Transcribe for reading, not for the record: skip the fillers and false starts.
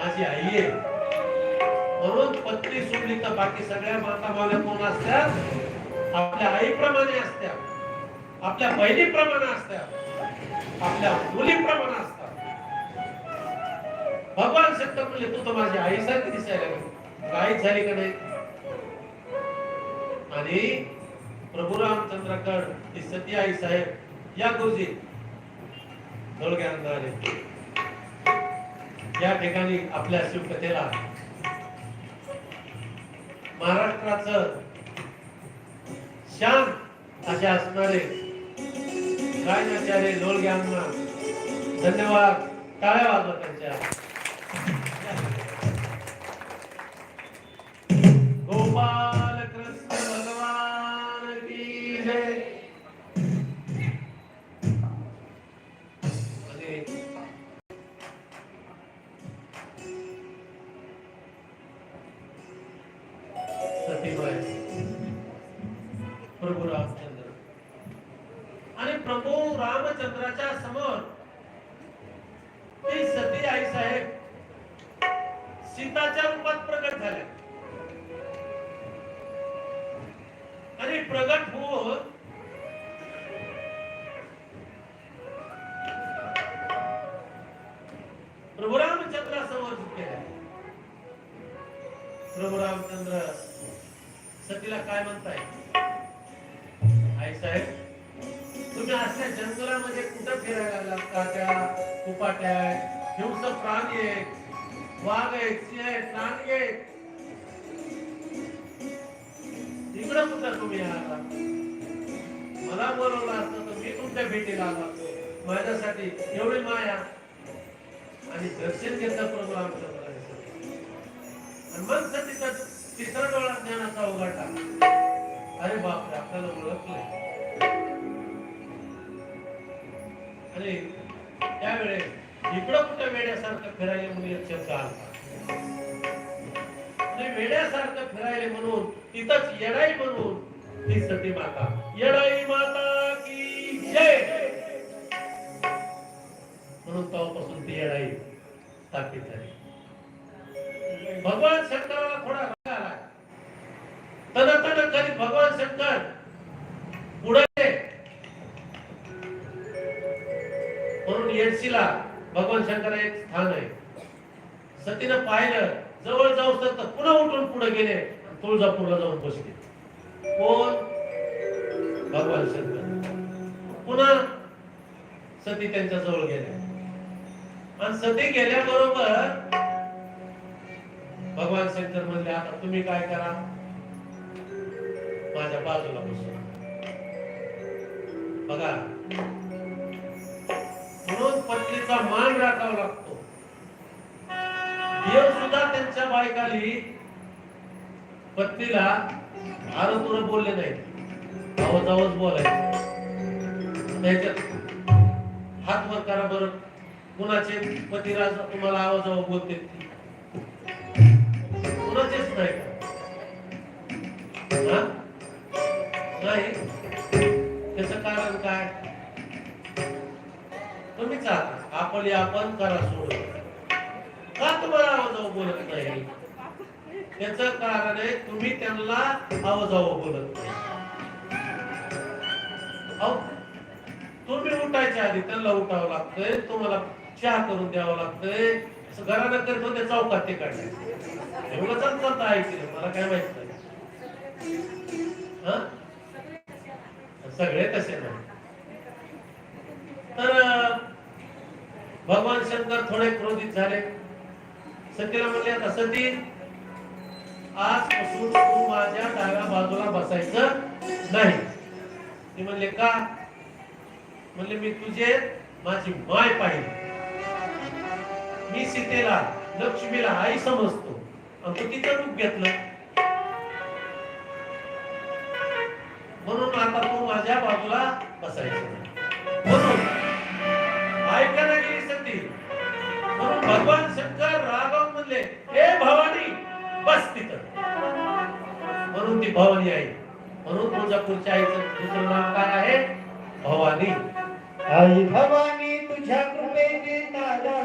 माझी आई आहे. म्हणून पत्नी सोडली तर बाकी सगळ्या माता मावल्या कोण असतात? आपल्या आईप्रमाणे असतात, आपल्या बहिणीप्रमाणे असतात, आपल्या मुलीप्रमाणे असतात. भगवान शंकर म्हणले तू तर माझी आईसारखी दिसायला लागली, काहीच झाली का नाही? आणि प्रभू रामचंद्राकड ती सती आई साहेब या गुरुजी आले या ठिकाणी आपल्या शिवकथेला महाराष्ट्राचं शान असे असणारे गायनाचार्य लोळग्यांना धन्यवाद, टाळ्या वाजवा त्यांच्या. गोपाल कृष्ण भगवान की जय. प्रभू रामचंद्र आणि प्रभू रामचंद्राच्या समोर ती सती आई साहेब सीताच्या रूपात प्रगट झाल्या आणि प्रगट होऊन प्रभू रामचंद्रासमोर झुकल्या. प्रभू रामचंद्र सतीला काय म्हणताय? आई साहेब, तुम्ही असल्या जंगलामध्ये कुठं फिरायला लागता? त्या कुपाट्या हिंसक प्राणी आहेत, वाघ आहेत, सिंह आहेत, नांगे आहेत, इकडं कुठं तुम्ही आला? मला बोलवलं असतं तर मी तुमच्या भेटीला आलो असतो. माझ्यासाठी एवढी माया आणि दर्शन घेतलं प्रभू रामचंद्राने. आणि मग सतीचा तिसरा डोळा ज्ञानाचा उघडला. अरे बापरे, आपल्याला ओळखलंय. आणि त्यावेळेस इकडं कुठं वेड्यासारखं फिरायला म्हणून एक शब्द आला. वेड्यासारखं फिरायला म्हणून तिथंच येडाई म्हणून ती सती माता, येडाई माता की जय म्हणून तेव्हापासून ती येडाई स्थापित झाली. भगवान शंकराला थोडा राग आला. तन करीत भगवान शंकर पुढे म्हणून येडशीला भगवान शंकर एक स्थान आहे. सतीनं पाहिलं, जवळ जाऊ तर पुन्हा उठून पुढे गेले, तुळजापूरला जाऊन बसले. कोण? भगवान शंकर. पुन्हा सती त्यांच्या जवळ गेल्या आणि सती गेल्याबरोबर भगवान शंकर म्हणले, आता तुम्ही काय करा, माझ्या बाजूला बसा. बघा, म्हणून पत्नीचा मान राखावा लागतो. देव सुद्धा त्यांच्या बायकाली पत्नीला आरतुर बोलले नाही, आवाजावच बोलायचे. त्याच्यात हात वर करा बरं, कुणाचे पतिराज तुम्हाला आवाजावर बोलते? कुणाचेच नाही का? नाही. त्याचं कारण काय? तुम्हीच आता आपण करा सोड. का तुम्हाला आवाजावर बोलत नाही? त्याचं कारण आहे तुम्ही त्यांना आवाजावर बोलत नाही. तुम्ही उठायच्या आधी त्यांना उठावं लागतंय, तुम्हाला चहा करून द्यावं लागतंय. घरानं करतो ते चौकात ते काढले एवढं चालत ऐकलं, मला काय माहित नाही. सगळे तसे नाही. तर भगवान शंकर थोडे क्रोधित झाले. सतीला म्हणले, आता सती, आजपासून तू माझ्या डाव्या बाजूला बसायचं नाही. ती म्हणले, का? म्हणले, मी तुझे माझी माय पाहिजे. मी सीतेला, लक्ष्मीला आई समजतो आणि तू तिचं रूप घेतलं, म्हणून आता तू माझ्या बाजूला बसायचं. म्हणून ऐकायला गेली सती. म्हणून भगवान शंकर रागावून म्हणले, हे भवानी, बस तिथं. म्हणून ती भवानी आई. म्हणून तुळजापूरच्या आईचं दुसरं नाव काय आहे? भवानी. आई भवानी, तुझ्या कृपेने ताजा